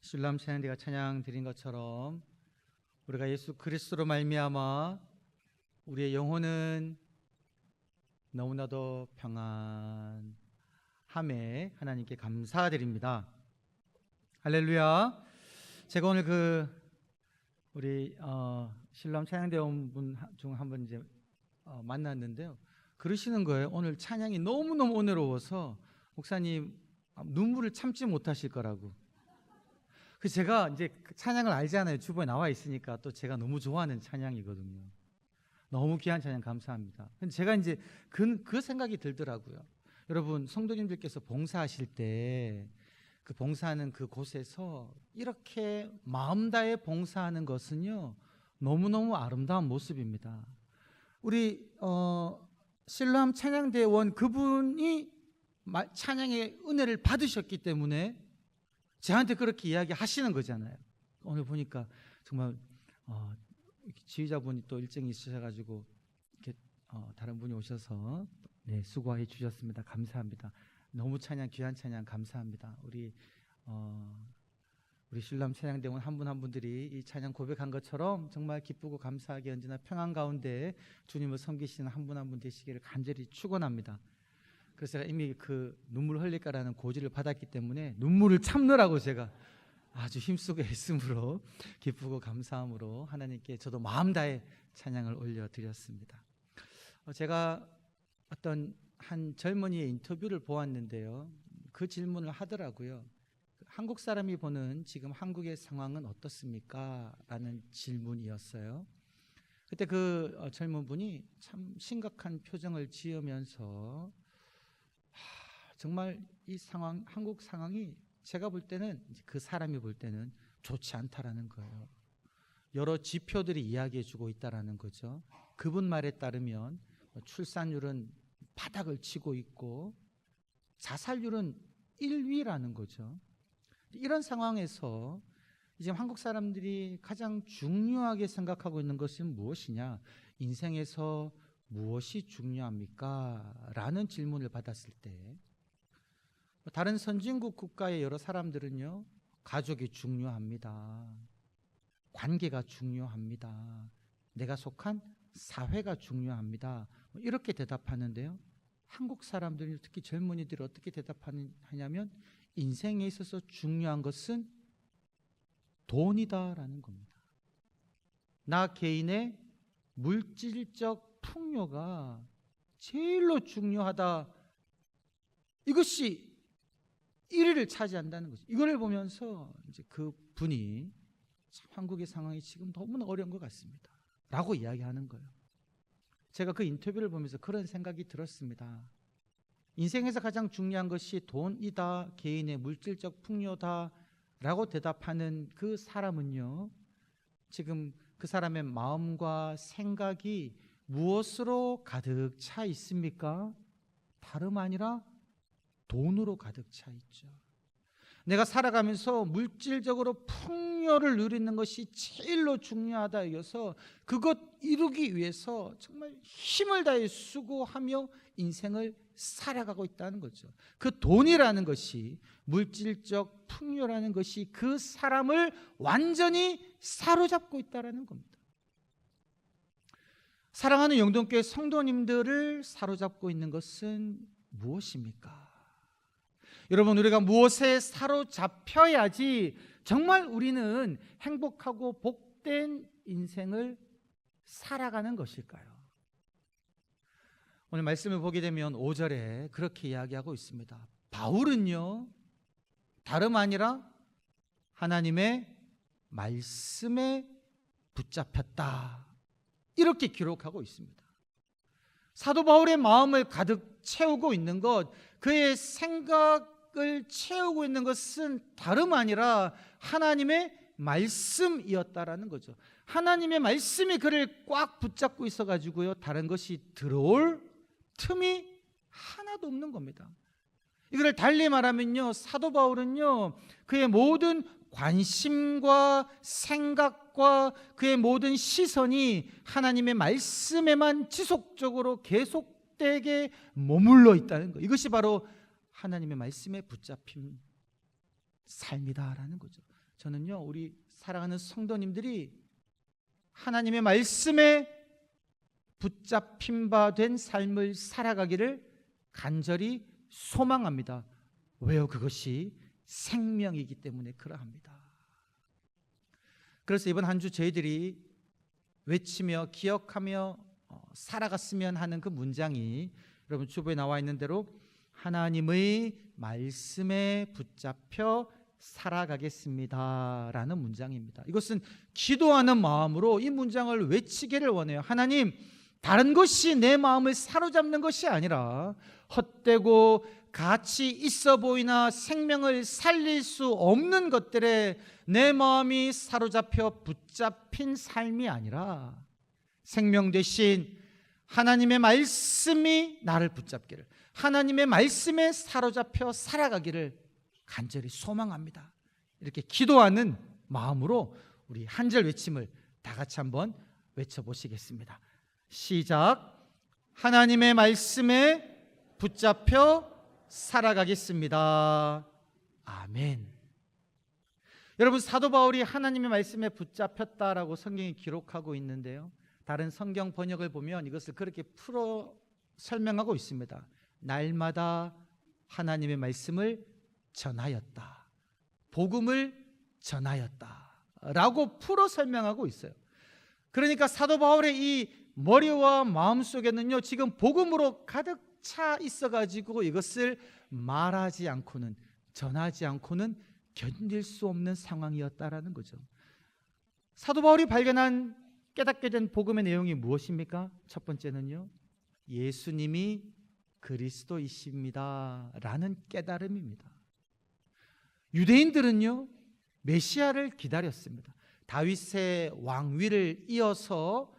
신람 찬양대가 찬양 드린 것처럼 우리가 예수 그리스도로 말미암아 우리의 영혼은 너무나도 평안함에 하나님께 감사드립니다. 할렐루야. 제가 오늘 우리 신람 찬양대 온 분 중 한 분 이제 만났는데요. 그러시는 거예요. 오늘 찬양이 너무너무 은혜로워서 목사님 눈물을 참지 못하실 거라고. 그래서 제가 이제 찬양을 알잖아요. 주변에 나와 있으니까. 또 제가 너무 좋아하는 찬양이거든요. 너무 귀한 찬양 감사합니다. 근데 제가 이제 그 생각이 들더라고요. 여러분, 성도님들께서 봉사하실 때 그 봉사하는 그 곳에서 이렇게 마음 다해 봉사하는 것은요, 너무너무 아름다운 모습입니다. 우리 신람 찬양대원 그분이 찬양의 은혜를 받으셨기 때문에 저한테 그렇게 이야기하시는 거잖아요. 오늘 보니까 정말 지휘자분이 또 일정이 있으셔가지고 이렇게 다른 분이 오셔서 수고해 주셨습니다. 감사합니다. 너무 찬양, 귀한 찬양 감사합니다. 우리 신람 찬양대원 한 분 한 분들이 이 찬양 고백한 것처럼 정말 기쁘고 감사하게 언제나 평안 가운데 주님을 섬기시는 한 분 한 분 되시기를 간절히 축원합니다. 그래서 제가 이미 그 눈물 흘릴까라는 고지를 받았기 때문에 눈물을 참느라고 제가 아주 힘쓰고 애씀으로 기쁘고 감사함으로 하나님께 저도 마음 다해 찬양을 올려드렸습니다. 제가 어떤 한 젊은이의 인터뷰를 보았는데요. 그 질문을 하더라고요. 한국 사람이 보는 지금 한국의 상황은 어떻습니까? 라는 질문이었어요. 그때 그 젊은 분이 참 심각한 표정을 지으면서 정말 이 상황, 한국 상황이 제가 볼 때는, 그 사람이 볼 때는 좋지 않다라는 거예요. 여러 지표들이 이야기해 주고 있다라는 거죠. 그분 말에 따르면 출산율은 바닥을 치고 있고 자살률은 1위라는 거죠. 이런 상황에서 이제 한국 사람들이 가장 중요하게 생각하고 있는 것은 무엇이냐? 인생에서 무엇이 중요합니까? 라는 질문을 받았을 때 다른 선진국 국가의 여러 사람들은요, 가족이 중요합니다. 관계가 중요합니다. 내가 속한 사회가 중요합니다. 이렇게 대답하는데요. 한국 사람들이, 특히 젊은이들이 어떻게 대답하냐면 인생에 있어서 중요한 것은 돈이다라는 겁니다. 나 개인의 물질적 풍요가 제일로 중요하다. 이것이 1위를 차지한다는 거죠. 이걸 보면서 이제 그 분이 참 한국의 상황이 지금 너무나 어려운 것 같습니다. 라고 이야기하는 거예요. 제가 그 인터뷰를 보면서 그런 생각이 들었습니다. 인생에서 가장 중요한 것이 돈이다, 개인의 물질적 풍요다 라고 대답하는 그 사람은요, 지금 그 사람의 마음과 생각이 무엇으로 가득 차 있습니까? 다름 아니라 돈으로 가득 차 있죠. 내가 살아가면서 물질적으로 풍요를 누리는 것이 제일로 중요하다 여겨서 그것 이루기 위해서 정말 힘을 다해 수고하며 인생을 살아가고 있다는 거죠. 그 돈이라는 것이, 물질적 풍요라는 것이 그 사람을 완전히 사로잡고 있다는 겁니다. 사랑하는 영동교회 성도님들을 사로잡고 있는 것은 무엇입니까? 여러분, 우리가 무엇에 사로잡혀야지 정말 우리는 행복하고 복된 인생을 살아가는 것일까요? 오늘 말씀을 보게 되면 5절에 그렇게 이야기하고 있습니다. 바울은요, 다름 아니라 하나님의 말씀에 붙잡혔다, 이렇게 기록하고 있습니다. 사도 바울의 마음을 가득 채우고 있는 것, 그의 생각을 채우고 있는 것은 다름 아니라 하나님의 말씀이었다라는 거죠. 하나님의 말씀이 그를 꽉 붙잡고 있어가지고요, 다른 것이 들어올 틈이 하나도 없는 겁니다. 이걸 달리 말하면요, 사도 바울은요, 그의 모든 관심과 생각과 그의 모든 시선이 하나님의 말씀에만 지속적으로 계속되게 머물러 있다는 것, 이것이 바로 하나님의 말씀에 붙잡힌 삶이다라는 거죠. 저는요, 우리 사랑하는 성도님들이 하나님의 말씀에 붙잡힌 바 된 삶을 살아가기를 간절히 소망합니다. 왜요? 그것이 생명이기 때문에 그러합니다. 그래서 이번 한 주 저희들이 외치며 기억하며 살아갔으면 하는 그 문장이 여러분 주보에 나와 있는 대로 하나님의 말씀에 붙잡혀 살아가겠습니다 라는 문장입니다. 이것은 기도하는 마음으로 이 문장을 외치기를 원해요. 하나님, 다른 것이 내 마음을 사로잡는 것이 아니라 헛되고 가치 있어 보이나 생명을 살릴 수 없는 것들에 내 마음이 사로잡혀 붙잡힌 삶이 아니라 생명 대신 하나님의 말씀이 나를 붙잡기를, 하나님의 말씀에 사로잡혀 살아가기를 간절히 소망합니다. 이렇게 기도하는 마음으로 우리 한 절 외침을 다 같이 한번 외쳐보시겠습니다. 시작. 하나님의 말씀에 붙잡혀 살아가겠습니다. 아멘. 여러분, 사도 바울이 하나님의 말씀에 붙잡혔다라고 성경이 기록하고 있는데요, 다른 성경 번역을 보면 이것을 그렇게 풀어 설명하고 있습니다. 날마다 하나님의 말씀을 전하였다, 복음을 전하였다 라고 풀어 설명하고 있어요. 그러니까 사도 바울의 이 머리와 마음속에는요, 지금 복음으로 가득 차 있어가지고 이것을 말하지 않고는, 전하지 않고는 견딜 수 없는 상황이었다라는 거죠. 사도 바울이 발견한, 깨닫게 된 복음의 내용이 무엇입니까? 첫 번째는요, 예수님이 그리스도이십니다 라는 깨달음입니다. 유대인들은요, 메시아를 기다렸습니다. 다윗의 왕위를 이어서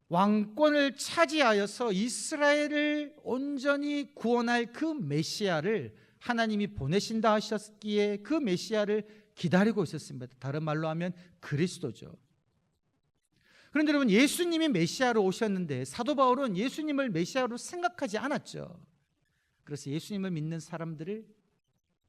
왕권을 차지하여서 이스라엘을 온전히 구원할 그 메시아를 하나님이 보내신다 하셨기에 그 메시아를 기다리고 있었습니다. 다른 말로 하면 그리스도죠. 그런데 여러분, 예수님이 메시아로 오셨는데 사도 바울은 예수님을 메시아로 생각하지 않았죠. 그래서 예수님을 믿는 사람들을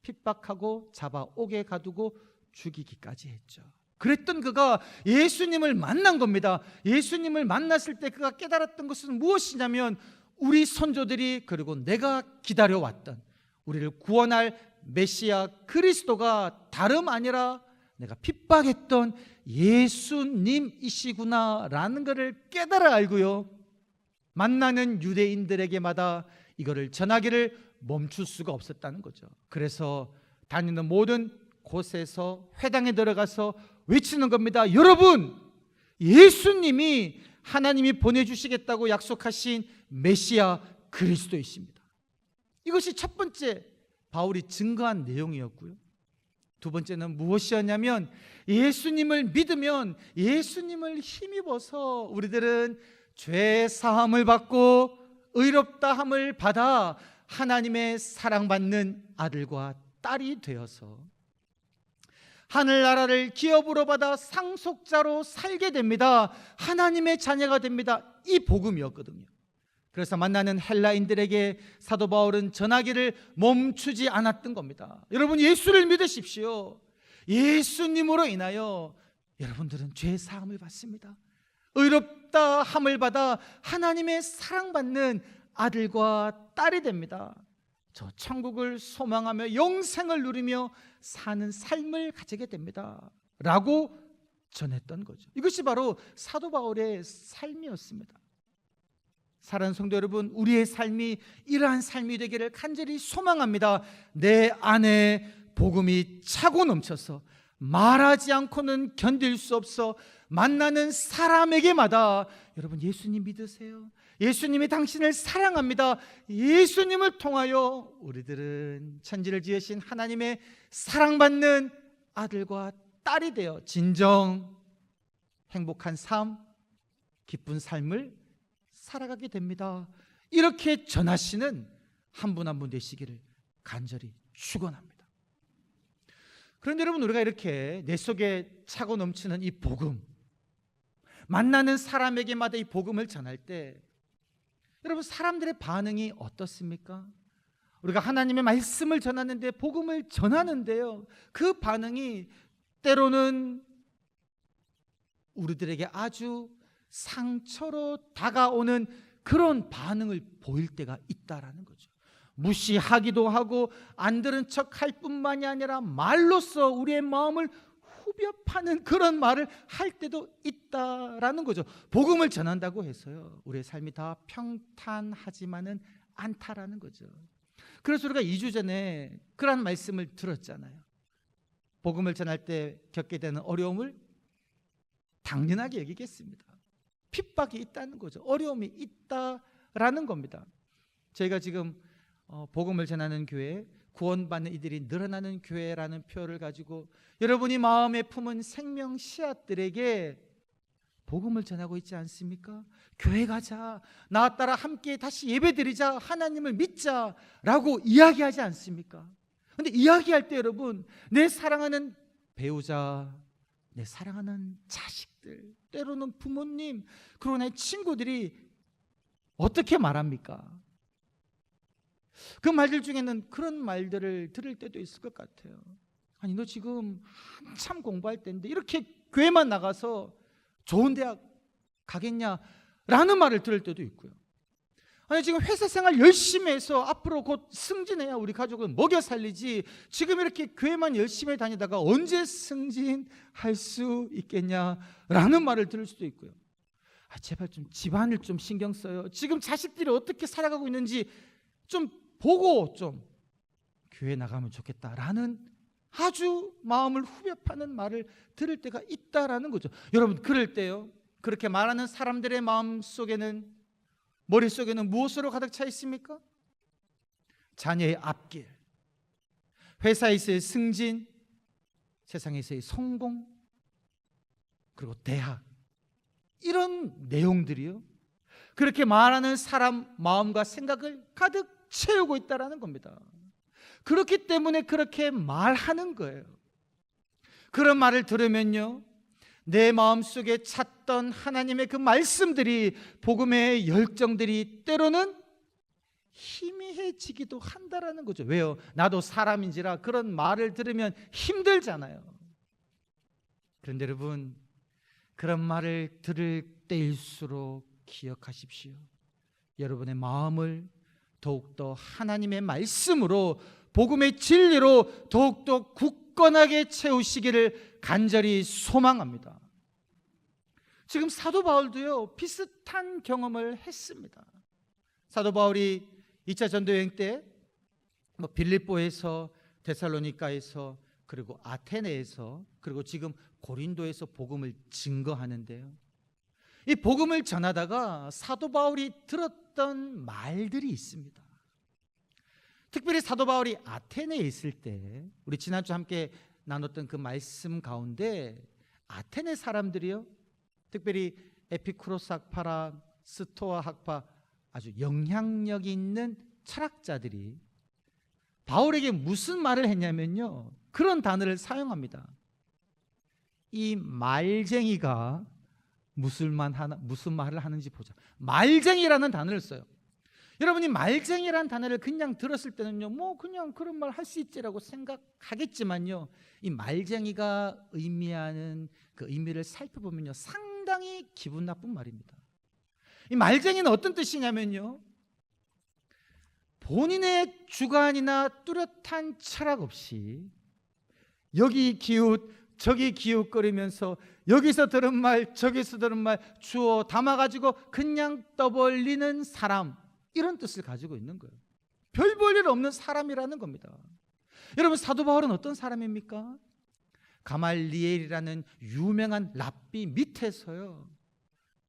핍박하고 잡아 옥에 가두고 죽이기까지 했죠. 그랬던 그가 예수님을 만난 겁니다. 예수님을 만났을 때 그가 깨달았던 것은 무엇이냐면, 우리 선조들이, 그리고 내가 기다려왔던 우리를 구원할 메시아 그리스도가 다름 아니라 내가 핍박했던 예수님이시구나라는 것을 깨달아 알고요, 만나는 유대인들에게마다 이거를 전하기를 멈출 수가 없었다는 거죠. 그래서 다니는 모든 곳에서 회당에 들어가서 외치는 겁니다. 여러분, 예수님이 하나님이 보내주시겠다고 약속하신 메시아 그리스도이십니다. 이것이 첫 번째 바울이 증거한 내용이었고요, 두 번째는 무엇이었냐면, 예수님을 믿으면, 예수님을 힘입어서 우리들은 죄 사함을 받고 의롭다함을 받아 하나님의 사랑받는 아들과 딸이 되어서 하늘나라를 기업으로 받아 상속자로 살게 됩니다. 하나님의 자녀가 됩니다. 이 복음이었거든요. 그래서 만나는 헬라인들에게 사도 바울은 전하기를 멈추지 않았던 겁니다. 여러분, 예수를 믿으십시오. 예수님으로 인하여 여러분들은 죄 사함을 받습니다. 의롭다 함을 받아 하나님의 사랑받는 아들과 딸이 됩니다. 저 천국을 소망하며 영생을 누리며 사는 삶을 가지게 됩니다 라고 전했던 거죠. 이것이 바로 사도 바울의 삶이었습니다. 사랑하는 성도 여러분, 우리의 삶이 이러한 삶이 되기를 간절히 소망합니다. 내 안에 복음이 차고 넘쳐서 말하지 않고는 견딜 수 없어 만나는 사람에게마다, 여러분, 예수님 믿으세요? 예수님이 당신을 사랑합니다. 예수님을 통하여 우리들은 천지를 지으신 하나님의 사랑받는 아들과 딸이 되어 진정 행복한 삶, 기쁜 삶을 살아가게 됩니다. 이렇게 전하시는 한 분 한 분 되시기를 간절히 축원합니다. 그런데 여러분, 우리가 이렇게 내 속에 차고 넘치는 이 복음, 만나는 사람에게마다 이 복음을 전할 때 여러분, 사람들의 반응이 어떻습니까? 우리가 하나님의 말씀을 전하는데, 복음을 전하는데요, 그 반응이 때로는 우리들에게 아주 상처로 다가오는 그런 반응을 보일 때가 있다라는 거죠. 무시하기도 하고 안 들은 척할 뿐만이 아니라 말로써 우리의 마음을 후벼 파는 그런 말을 할 때도 있다라는 거죠. 복음을 전한다고 해서요, 우리의 삶이 다 평탄하지만은 않다라는 거죠. 그래서 우리가 2주 전에 그런 말씀을 들었잖아요. 복음을 전할 때 겪게 되는 어려움을 당연하게 여기겠습니다. 핍박이 있다는 거죠. 어려움이 있다라는 겁니다. 저희가 지금 복음을 전하는 교회, 구원받는 이들이 늘어나는 교회라는 표를 가지고 여러분이 마음에 품은 생명 씨앗들에게 복음을 전하고 있지 않습니까? 교회 가자, 나 따라 함께 다시 예배드리자, 하나님을 믿자라고 이야기하지 않습니까? 그런데 이야기할 때 여러분, 내 사랑하는 배우자, 내 사랑하는 자식들, 때로는 부모님, 그리고 내 친구들이 어떻게 말합니까? 그 말들 중에는 그런 말들을 들을 때도 있을 것 같아요. 아니, 너 지금 한참 공부할 때인데 이렇게 교회만 나가서 좋은 대학 가겠냐라는 말을 들을 때도 있고요. 아니, 지금 회사 생활 열심히 해서 앞으로 곧 승진해야 우리 가족은 먹여 살리지, 지금 이렇게 교회만 열심히 다니다가 언제 승진할 수 있겠냐라는 말을 들을 수도 있고요. 제발 좀 집안을 좀 신경 써요. 지금 자식들이 어떻게 살아가고 있는지 좀 보고 좀 교회 나가면 좋겠다라는 아주 마음을 후벼 파는 말을 들을 때가 있다라는 거죠. 여러분, 그럴 때요, 그렇게 말하는 사람들의 마음 속에는, 머릿속에는 무엇으로 가득 차 있습니까? 자녀의 앞길, 회사에서의 승진, 세상에서의 성공, 그리고 대학, 이런 내용들이요, 그렇게 말하는 사람 마음과 생각을 가득 채우고 있다라는 겁니다. 그렇기 때문에 그렇게 말하는 거예요. 그런 말을 들으면요, 내 마음속에 찼던 하나님의 그 말씀들이, 복음의 열정들이 때로는 희미해지기도 한다라는 거죠. 왜요? 나도 사람인지라 그런 말을 들으면 힘들잖아요. 그런데 여러분, 그런 말을 들을 때일수록 기억하십시오. 여러분의 마음을 더욱더 하나님의 말씀으로, 복음의 진리로 더욱더 굳건하게 채우시기를 간절히 소망합니다. 지금 사도 바울도요, 비슷한 경험을 했습니다. 사도 바울이 2차 전도여행 때 빌립보에서, 데살로니가에서, 그리고 아테네에서, 그리고 지금 고린도에서 복음을 증거하는데요, 이 복음을 전하다가 사도 바울이 들었던 말들이 있습니다. 특별히 사도 바울이 아테네에 있을 때, 우리 지난주 함께 나눴던 그 말씀 가운데 아테네 사람들이요, 특별히 에피쿠로스 학파라 스토아 학파, 아주 영향력 있는 철학자들이 바울에게 무슨 말을 했냐면요, 그런 단어를 사용합니다. 이 말쟁이가 무슨 말을 하는지 보자. 말쟁이라는 단어를 써요. 여러분이 말쟁이라는 단어를 그냥 들었을 때는요, 뭐 그냥 그런 말 할 수 있지라고 생각하겠지만요, 이 말쟁이가 의미하는 그 의미를 살펴보면요, 상당히 기분 나쁜 말입니다. 이 말쟁이는 어떤 뜻이냐면요, 본인의 주관이나 뚜렷한 철학 없이 여기 기웃 저기 기웃거리면서 여기서 들은 말 저기서 들은 말 주워 담아가지고 그냥 떠벌리는 사람, 이런 뜻을 가지고 있는 거예요. 별 볼 일 없는 사람이라는 겁니다. 여러분, 사도 바울은 어떤 사람입니까? 가말리엘이라는 유명한 랍비 밑에서요,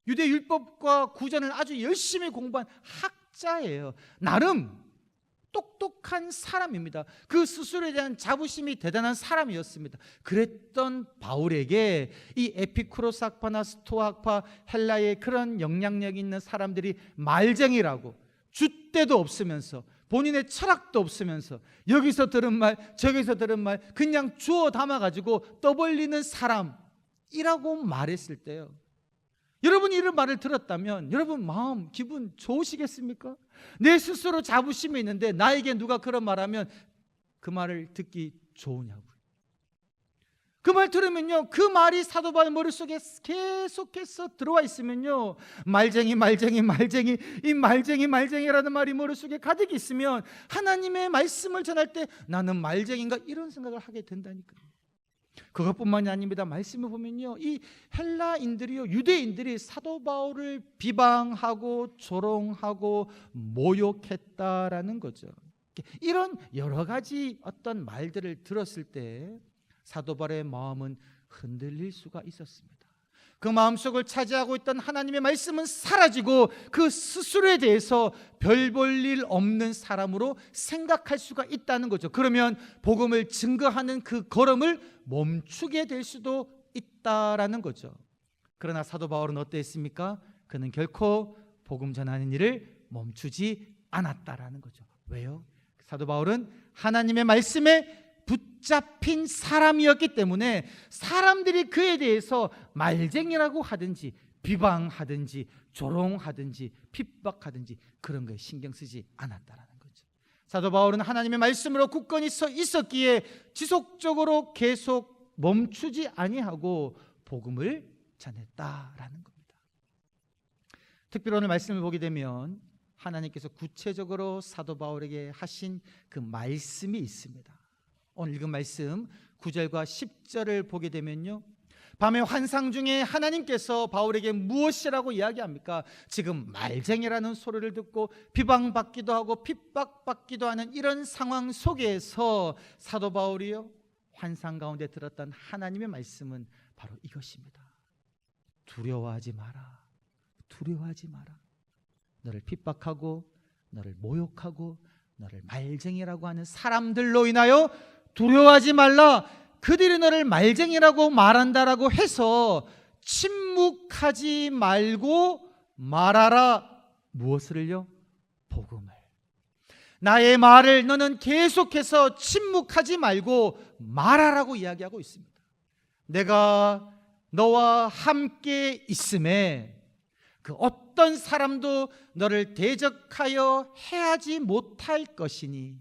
유대 율법과 구전을 아주 열심히 공부한 학자예요. 나름 똑똑한 사람입니다. 그 스스로에 대한 자부심이 대단한 사람이었습니다. 그랬던 바울에게 이 에피쿠로스 학파나 스토아 학파, 헬라의 그런 영향력 있는 사람들이 말쟁이라고, 줏대도 없으면서 본인의 철학도 없으면서 여기서 들은 말 저기서 들은 말 그냥 주워 담아가지고 떠벌리는 사람이라고 말했을 때요, 여러분이 이런 말을 들었다면 여러분 마음 기분 좋으시겠습니까? 내 스스로 자부심이 있는데 나에게 누가 그런 말하면 그 말을 듣기 좋으냐고요. 그 말 들으면요, 그 말이 사도 바울 머릿속에 계속해서 들어와 있으면요, 말쟁이 이 말쟁이라는 말이 머릿속에 가득 있으면 하나님의 말씀을 전할 때 나는 말쟁인가 이런 생각을 하게 된다니까요. 그것뿐만이 아닙니다. 말씀을 보면요, 이 헬라인들이요, 유대인들이 사도 바울을 비방하고 조롱하고 모욕했다라는 거죠. 이런 여러 가지 어떤 말들을 들었을 때 사도 바울의 마음은 흔들릴 수가 있었습니다. 그 마음속을 차지하고 있던 하나님의 말씀은 사라지고 그 스스로에 대해서 별 볼 일 없는 사람으로 생각할 수가 있다는 거죠. 그러면 복음을 증거하는 그 걸음을 멈추게 될 수도 있다라는 거죠. 그러나 사도 바울은 어땠습니까? 그는 결코 복음 전하는 일을 멈추지 않았다라는 거죠. 왜요? 사도 바울은 하나님의 말씀에 붙잡힌 사람이었기 때문에 사람들이 그에 대해서 말쟁이라고 하든지 비방하든지 조롱하든지 핍박하든지 그런 거에 신경 쓰지 않았다라는 거죠. 사도 바울은 하나님의 말씀으로 굳건히 서 있었기에 지속적으로 계속 멈추지 아니하고 복음을 전했다라는 겁니다. 특별히 오늘 말씀을 보게 되면 하나님께서 구체적으로 사도 바울에게 하신 그 말씀이 있습니다. 오늘 읽은 말씀 9절과 10절을 보게 되면요, 밤의 환상 중에 하나님께서 바울에게 무엇이라고 이야기합니까? 지금 말쟁이라는 소리를 듣고 비방받기도 하고 핍박받기도 하는 이런 상황 속에서 사도 바울이요, 환상 가운데 들었던 하나님의 말씀은 바로 이것입니다. 두려워하지 마라. 두려워하지 마라. 너를 핍박하고 너를 모욕하고 너를 말쟁이라고 하는 사람들로 인하여 두려워하지 말라. 그들이 너를 말쟁이라고 말한다라고 해서 침묵하지 말고 말하라. 무엇을요? 복음을. 나의 말을 너는 계속해서 침묵하지 말고 말하라고 이야기하고 있습니다. 내가 너와 함께 있음에 그 어떤 사람도 너를 대적하여 해하지 못할 것이니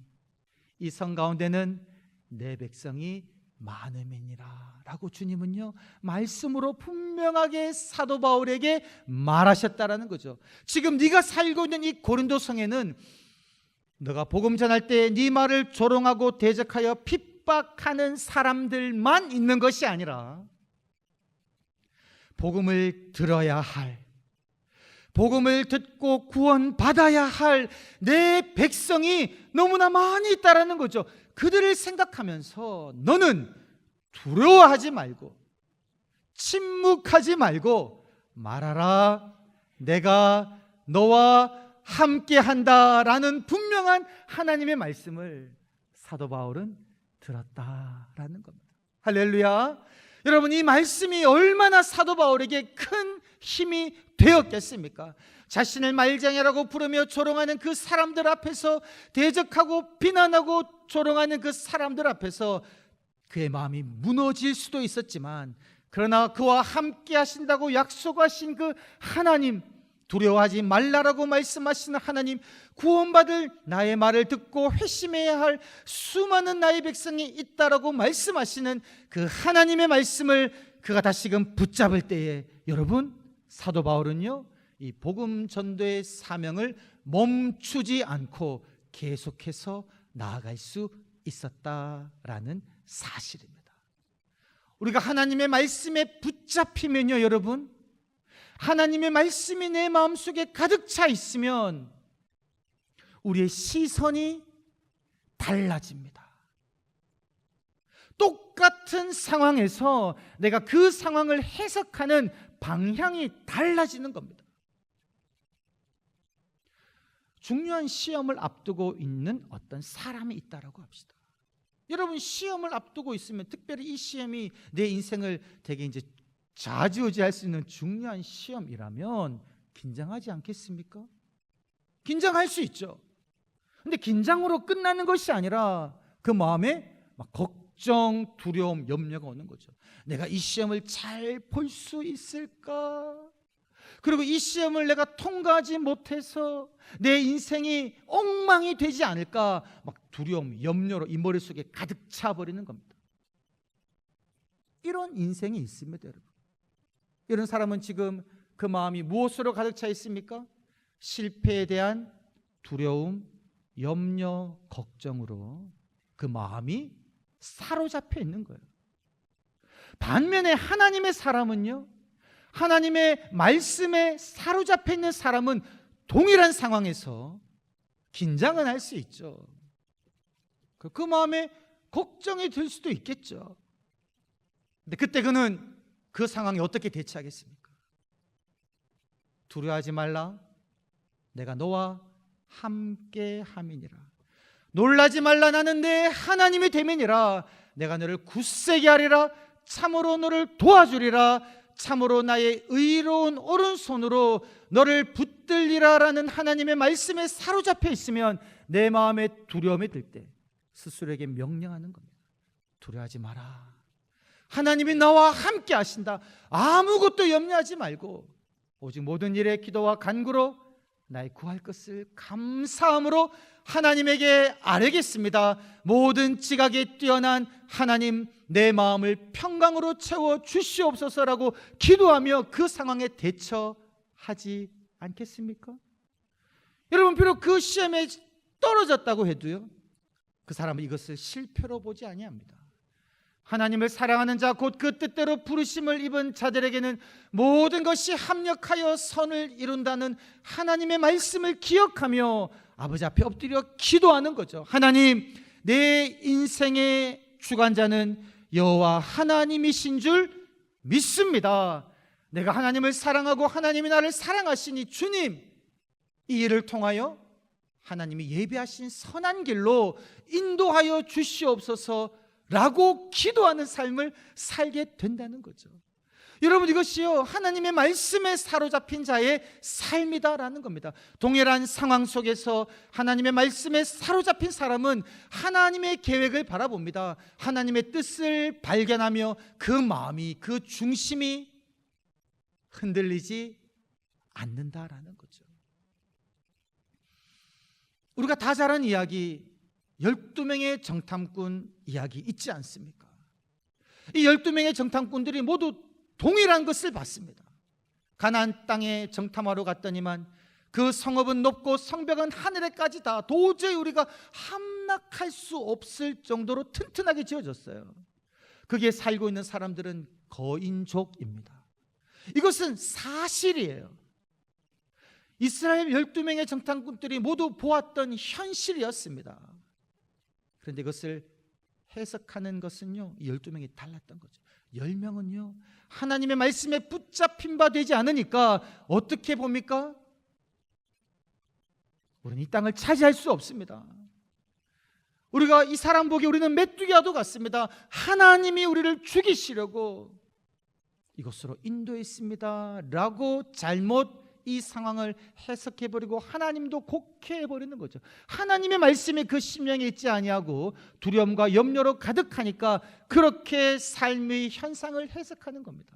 이 성 가운데는 내 백성이 많음이니라 라고 주님은요 말씀으로 분명하게 사도 바울에게 말하셨다라는 거죠. 지금 네가 살고 있는 이 고린도 성에는 너가 복음 전할 때 네 말을 조롱하고 대적하여 핍박하는 사람들만 있는 것이 아니라 복음을 들어야 할, 복음을 듣고 구원받아야 할 내 백성이 너무나 많이 있다라는 거죠. 그들을 생각하면서 너는 두려워하지 말고 침묵하지 말고 말하라. 내가 너와 함께 한다라는 분명한 하나님의 말씀을 사도 바울은 들었다라는 겁니다. 할렐루야. 여러분, 이 말씀이 얼마나 사도 바울에게 큰 힘이 되었겠습니까? 자신을 말쟁이라고 부르며 조롱하는 그 사람들 앞에서, 대적하고 비난하고 조롱하는 그 사람들 앞에서 그의 마음이 무너질 수도 있었지만, 그러나 그와 함께 하신다고 약속하신 그 하나님, 두려워하지 말라라고 말씀하시는 하나님, 구원받을 나의 말을 듣고 회심해야 할 수많은 나의 백성이 있다라고 말씀하시는 그 하나님의 말씀을 그가 다시금 붙잡을 때에, 여러분, 사도 바울은요 이 복음 전도의 사명을 멈추지 않고 계속해서 나아갈 수 있었다라는 사실입니다. 우리가 하나님의 말씀에 붙잡히면요, 여러분, 하나님의 말씀이 내 마음속에 가득 차 있으면 우리의 시선이 달라집니다. 똑같은 상황에서 내가 그 상황을 해석하는 방향이 달라지는 겁니다. 중요한 시험을 앞두고 있는 어떤 사람이 있다라고 합시다. 여러분, 시험을 앞두고 있으면, 특별히 이 시험이 내 인생을 되게 이제 좌지우지할 수 있는 중요한 시험이라면 긴장하지 않겠습니까? 긴장할 수 있죠. 근데 긴장으로 끝나는 것이 아니라 그 마음에 막 걱정, 두려움, 염려가 오는 거죠. 내가 이 시험을 잘 볼 수 있을까? 그리고 이 시험을 내가 통과하지 못해서 내 인생이 엉망이 되지 않을까? 막 두려움, 염려로 이 머릿속에 가득 차버리는 겁니다. 이런 인생이 있습니다, 여러분. 이런 사람은 지금 그 마음이 무엇으로 가득 차 있습니까? 실패에 대한 두려움, 염려, 걱정으로 그 마음이 사로잡혀 있는 거예요. 반면에 하나님의 사람은요, 하나님의 말씀에 사로잡혀 있는 사람은 동일한 상황에서 긴장은 할 수 있죠. 그 마음에 걱정이 들 수도 있겠죠. 근데 그때 그는 그 상황에 어떻게 대처하겠습니까? 두려워하지 말라. 내가 너와 함께 함이니라. 놀라지 말라. 나는 내 하나님이 됨이니라. 내가 너를 굳세게 하리라. 참으로 너를 도와주리라. 참으로 나의 의로운 오른손으로 너를 붙들리라라는 하나님의 말씀에 사로잡혀 있으면 내 마음에 두려움이 들 때 스스로에게 명령하는 겁니다. 두려워하지 마라. 하나님이 나와 함께 하신다. 아무것도 염려하지 말고 오직 모든 일에 기도와 간구로 나의 구할 것을 감사함으로 하나님에게 아뢰겠습니다. 모든 지각에 뛰어난 하나님, 내 마음을 평강으로 채워 주시옵소서라고 기도하며 그 상황에 대처하지 않겠습니까? 여러분, 비록 그 시험에 떨어졌다고 해도요, 그 사람은 이것을 실패로 보지 아니합니다. 하나님을 사랑하는 자, 곧 그 뜻대로 부르심을 입은 자들에게는 모든 것이 합력하여 선을 이룬다는 하나님의 말씀을 기억하며 아버지 앞에 엎드려 기도하는 거죠. 하나님, 내 인생의 주관자는 여호와 하나님이신 줄 믿습니다. 내가 하나님을 사랑하고 하나님이 나를 사랑하시니 주님, 이 일을 통하여 하나님이 예비하신 선한 길로 인도하여 주시옵소서 라고 기도하는 삶을 살게 된다는 거죠. 여러분, 이것이요, 하나님의 말씀에 사로잡힌 자의 삶이다라는 겁니다. 동일한 상황 속에서 하나님의 말씀에 사로잡힌 사람은 하나님의 계획을 바라봅니다. 하나님의 뜻을 발견하며 그 마음이, 그 중심이 흔들리지 않는다라는 거죠. 우리가 다 잘 아는 이야기, 12명의 정탐꾼 이야기 있지 않습니까? 이 12명의 정탐꾼들이 모두 동일한 것을 봤습니다. 가나안 땅에 정탐하러 갔더니만 그 성읍은 높고 성벽은 하늘에까지 다 도저히 우리가 함락할 수 없을 정도로 튼튼하게 지어졌어요. 거기에 살고 있는 사람들은 거인족입니다. 이것은 사실이에요. 이스라엘 12명의 정탐꾼들이 모두 보았던 현실이었습니다. 그런데 이것을 해석하는 것은요, 12명이 달랐던 거죠. 10명은요, 하나님의 말씀에 붙잡힌 바 되지 않으니까 어떻게 봅니까? 우리는 이 땅을 차지할 수 없습니다. 우리가 이 사람 보기에 우리는 메뚜기와도 같습니다. 하나님이 우리를 죽이시려고 이것으로 인도했습니다 라고 잘못 이 상황을 해석해버리고 하나님도 곡해해버리는 거죠. 하나님의 말씀이 그 심령에 있지 아니하고 두려움과 염려로 가득하니까 그렇게 삶의 현상을 해석하는 겁니다.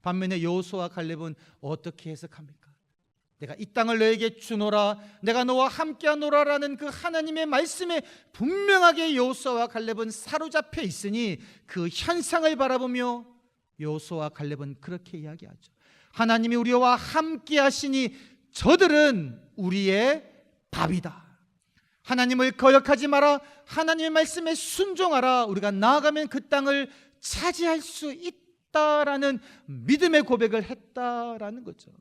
반면에 여호수아와 갈렙은 어떻게 해석합니까? 내가 이 땅을 너에게 주노라, 내가 너와 함께하노라라는 그 하나님의 말씀에 분명하게 여호수아와 갈렙은 사로잡혀 있으니 그 현상을 바라보며 여호수아와 갈렙은 그렇게 이야기하죠. 하나님이 우리와 함께 하시니 저들은 우리의 밥이다. 하나님을 거역하지 마라. 하나님의 말씀에 순종하라. 우리가 나아가면 그 땅을 차지할 수 있다라는 믿음의 고백을 했다라는 거죠.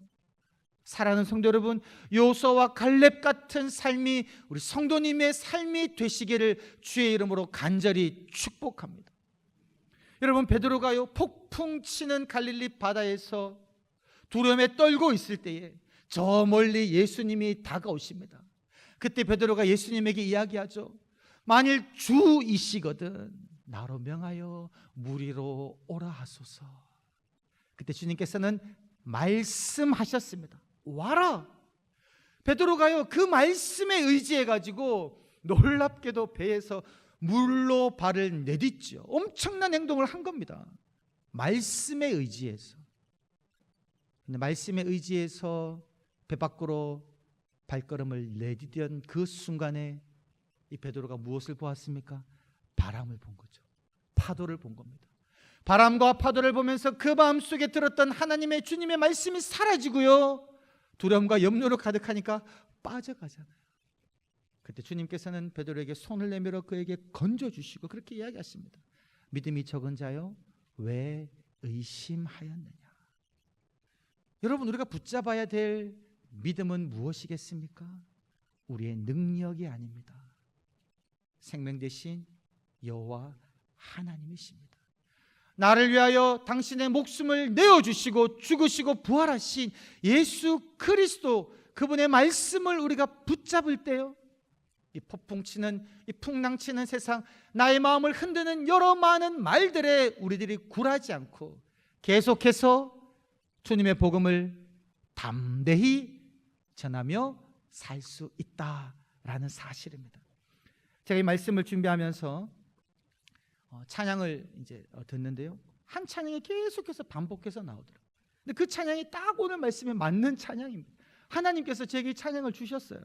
사랑하는 성도 여러분, 여호수아와 갈렙 같은 삶이 우리 성도님의 삶이 되시기를 주의 이름으로 간절히 축복합니다. 여러분, 베드로가요, 폭풍 치는 갈릴리 바다에서 두려움에 떨고 있을 때에 저 멀리 예수님이 다가오십니다. 그때 베드로가 예수님에게 이야기하죠. 만일 주이시거든 나로 명하여 물 위로 오라 하소서. 그때 주님께서는 말씀하셨습니다. 와라. 베드로가요, 그 말씀에 의지해 가지고 놀랍게도 배에서 물로 발을 내딛죠. 엄청난 행동을 한 겁니다. 말씀에 의지해서. 근데 말씀에 의지해서 배 밖으로 발걸음을 내디딘 그 순간에 이 베드로가 무엇을 보았습니까? 바람을 본 거죠. 파도를 본 겁니다. 바람과 파도를 보면서 그 마음속에 들었던 하나님의 주님의 말씀이 사라지고요, 두려움과 염려로 가득하니까 빠져가잖아요. 그때 주님께서는 베드로에게 손을 내밀어 그에게 건져주시고 그렇게 이야기하십니다. 믿음이 적은 자여, 왜 의심하였느냐. 여러분, 우리가 붙잡아야 될 믿음은 무엇이겠습니까? 우리의 능력이 아닙니다. 생명 되신 여호와 하나님이십니다. 나를 위하여 당신의 목숨을 내어주시고 죽으시고 부활하신 예수 그리스도, 그분의 말씀을 우리가 붙잡을 때요, 이 폭풍치는, 이 풍랑치는 세상, 나의 마음을 흔드는 여러 많은 말들에 우리들이 굴하지 않고 계속해서 주님의 복음을 담대히 전하며 살 수 있다라는 사실입니다. 제가 이 말씀을 준비하면서 찬양을 이제 듣는데요, 한 찬양이 계속해서 반복해서 나오더라고요. 근데 그 찬양이 딱 오늘 말씀에 맞는 찬양입니다. 하나님께서 제게 이 찬양을 주셨어요.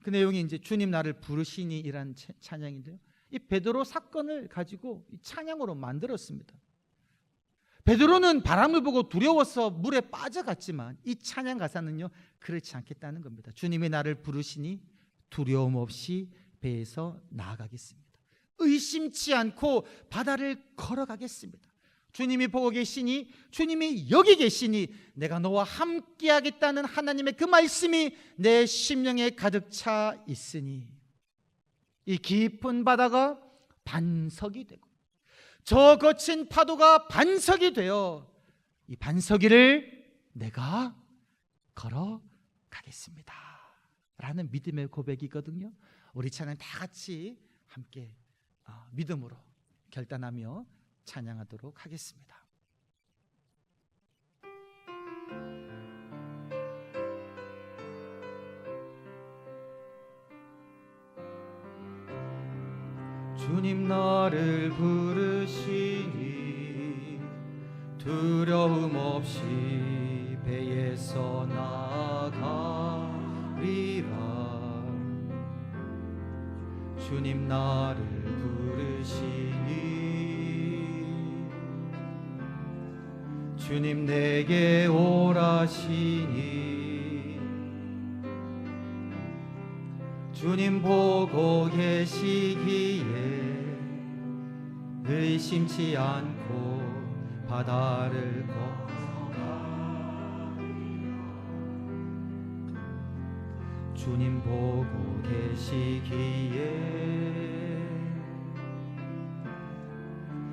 그 내용이 이제 주님 나를 부르시니이란 찬양인데요, 이 베드로 사건을 가지고 이 찬양으로 만들었습니다. 베드로는 바람을 보고 두려워서 물에 빠져갔지만 이 찬양 가사는요, 그렇지 않겠다는 겁니다. 주님이 나를 부르시니 두려움 없이 배에서 나아가겠습니다. 의심치 않고 바다를 걸어가겠습니다. 주님이 보고 계시니, 주님이 여기 계시니 내가 너와 함께 하겠다는 하나님의 그 말씀이 내 심령에 가득 차 있으니 이 깊은 바다가 반석이 되고 저 거친 파도가 반석이 되어 이 반석 위를 내가 걸어가겠습니다 라는 믿음의 고백이거든요. 우리 찬양 다 같이 함께 믿음으로 결단하며 찬양하도록 하겠습니다. 주님 나를 부르시니 두려움 없이 배에서 나아가리라. 주님 나를 부르시니 주님 내게 오라시니 주님 보고 계시기에 의심치 않고 바다를 걸어가리라. 주님 보고 계시기에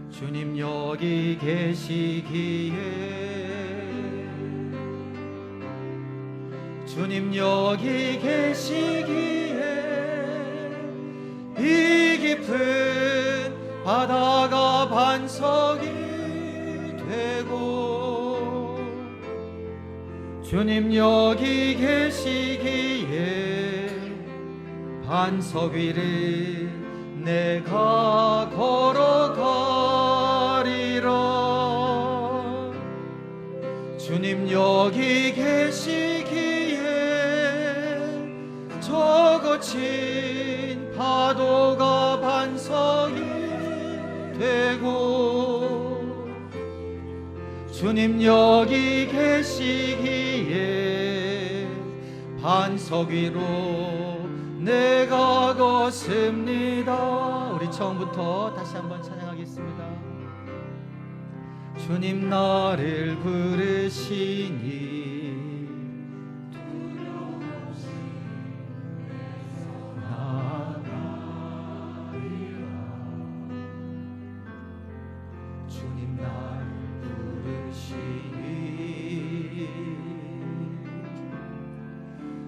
주님 여기 계시기에 주님 여기 계시기에 이 깊은 바다가 반석이 되고 주님 여기 계시기에 반석 위를 내가 걸어가리라. 주님 여기 계시기에 저 거친 파도가 반석이 되고 주님 여기 계시기에 반석 위로 내가 걷습니다. 우리 처음부터 다시 한번 찬양하겠습니다. 주님 나를 부르시니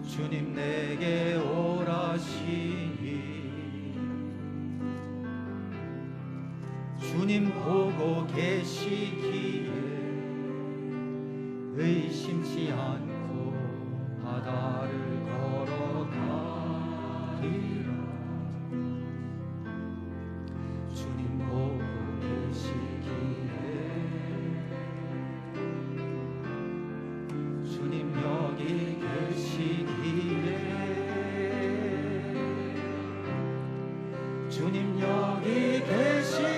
주님 내게 오라시니 주님 보고 계시기에 의심치 않고 바다를 걸어가리라. 주님 보고 계시기에 주님 여기 계시기에 주님 여기 계시기에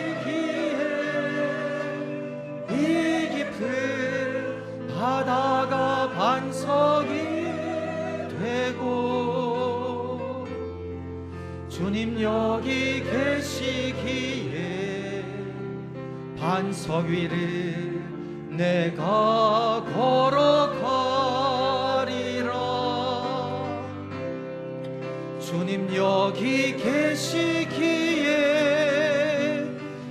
여기 계시기에 반석 위를 내가 걸어가리라. 주님 여기 계시기에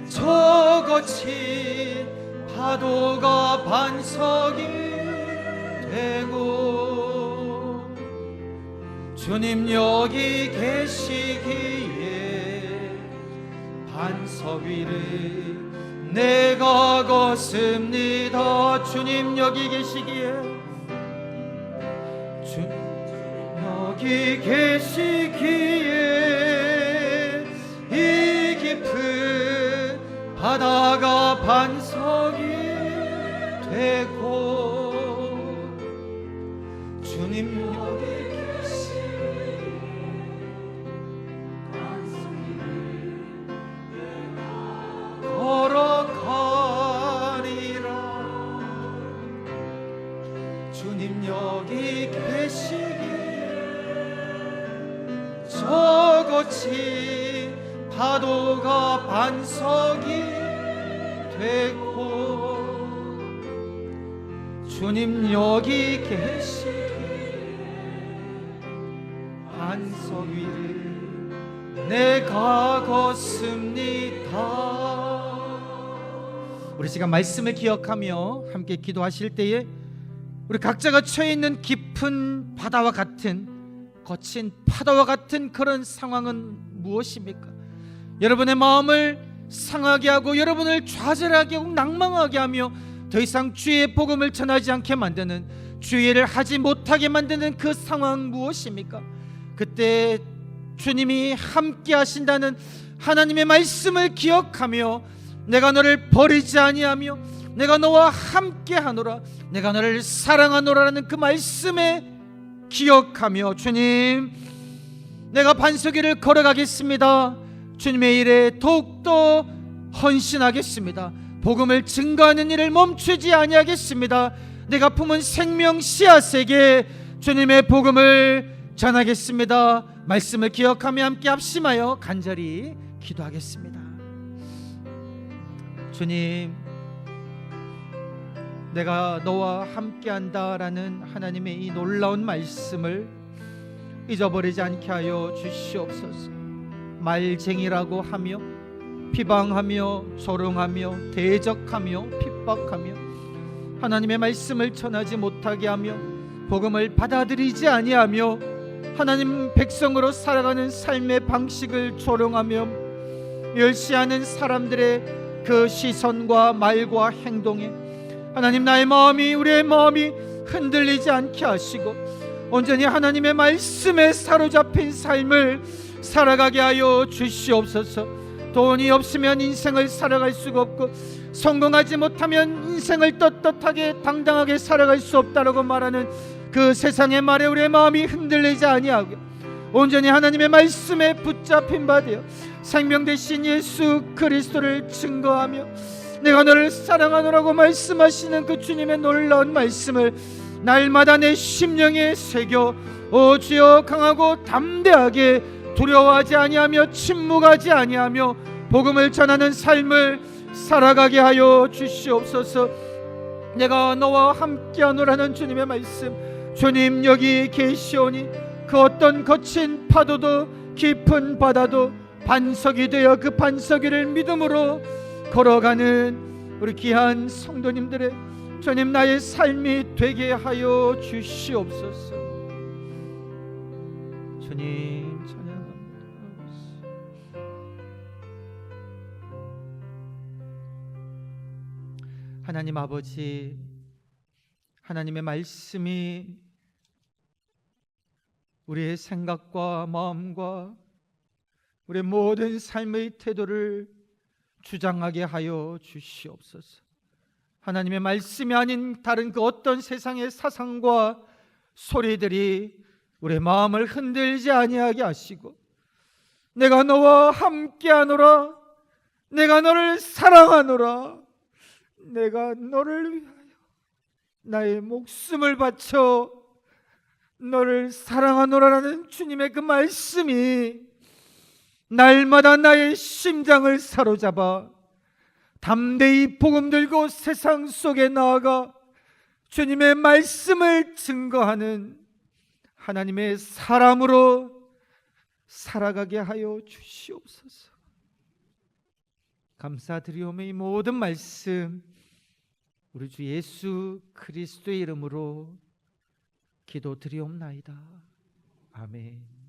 저 거친 파도가 반석이 되고, 주님 여기 계시기에 반석 위를 내가 걷습니다. 주님 여기 계시기에, 주님 여기 계시기에 이 깊은 바다가 반석이 되고, 주님 여기 계시기에 걸어가리라. 주님 여기 계시기에 저 거친 파도가 반석이 되고, 주님 여기 계시기에 반석 위를 내가 걷습니다. 우리 시간 말씀을 기억하며 함께 기도하실 때에 우리 각자가 처해 있는 깊은 바다와 같은, 거친 파도와 같은 그런 상황은 무엇입니까? 여러분의 마음을 상하게 하고 여러분을 좌절하게 하고 낭망하게 하며 더 이상 주의 복음을 전하지 않게 만드는, 주의 일을 하지 못하게 만드는 그 상황 무엇입니까? 그때 주님이 함께 하신다는 하나님의 말씀을 기억하며 내가 너를 버리지 아니하며 내가 너와 함께 하노라, 내가 너를 사랑하노라라는 그 말씀에 기억하며, 주님 내가 반석 위를 걸어가겠습니다. 주님의 일에 더욱더 헌신하겠습니다. 복음을 증거하는 일을 멈추지 아니하겠습니다. 내가 품은 생명 씨앗에게 주님의 복음을 전하겠습니다. 말씀을 기억하며 함께 합심하여 간절히 기도하겠습니다. 주님, 내가 너와 함께한다라는 하나님의 이 놀라운 말씀을 잊어버리지 않게 하여 주시옵소서. 말쟁이라고 하며 비방하며 조롱하며 대적하며 핍박하며 하나님의 말씀을 전하지 못하게 하며 복음을 받아들이지 아니하며 하나님 백성으로 살아가는 삶의 방식을 조롱하며 멸시하는 사람들의 그 시선과 말과 행동에 하나님 나의 마음이, 우리의 마음이 흔들리지 않게 하시고 온전히 하나님의 말씀에 사로잡힌 삶을 살아가게 하여 주시옵소서. 돈이 없으면 인생을 살아갈 수가 없고 성공하지 못하면 인생을 떳떳하게 당당하게 살아갈 수 없다라고 말하는 그 세상의 말에 우리의 마음이 흔들리지 아니하고 온전히 하나님의 말씀에 붙잡힌 바 되어 생명 되신 예수 그리스도를 증거하며 내가 너를 사랑하노라고 말씀하시는 그 주님의 놀라운 말씀을 날마다 내 심령에 새겨 오 주여 강하고 담대하게 두려워하지 아니하며 침묵하지 아니하며 복음을 전하는 삶을 살아가게 하여 주시옵소서. 내가 너와 함께하노라는 주님의 말씀, 주님 여기 계시오니 그 어떤 거친 파도도 깊은 바다도 반석이 되어 그 반석 위를 믿음으로 걸어가는 우리 귀한 성도님들의 주님 나의 삶이 되게 하여 주시옵소서. 주님 찬양합니다. 하나님 아버지, 하나님의 말씀이 우리의 생각과 마음과 우리의 모든 삶의 태도를 주장하게 하여 주시옵소서. 하나님의 말씀이 아닌 다른 그 어떤 세상의 사상과 소리들이 우리의 마음을 흔들지 아니하게 하시고 내가 너와 함께하노라, 내가 너를 사랑하노라, 내가 너를 위하여 나의 목숨을 바쳐 너를 사랑하노라라는 주님의 그 말씀이 날마다 나의 심장을 사로잡아 담대히 복음 들고 세상 속에 나아가 주님의 말씀을 증거하는 하나님의 사람으로 살아가게 하여 주시옵소서. 감사드리오며 이 모든 말씀 우리 주 예수 그리스도의 이름으로 기도드리옵나이다. 아멘.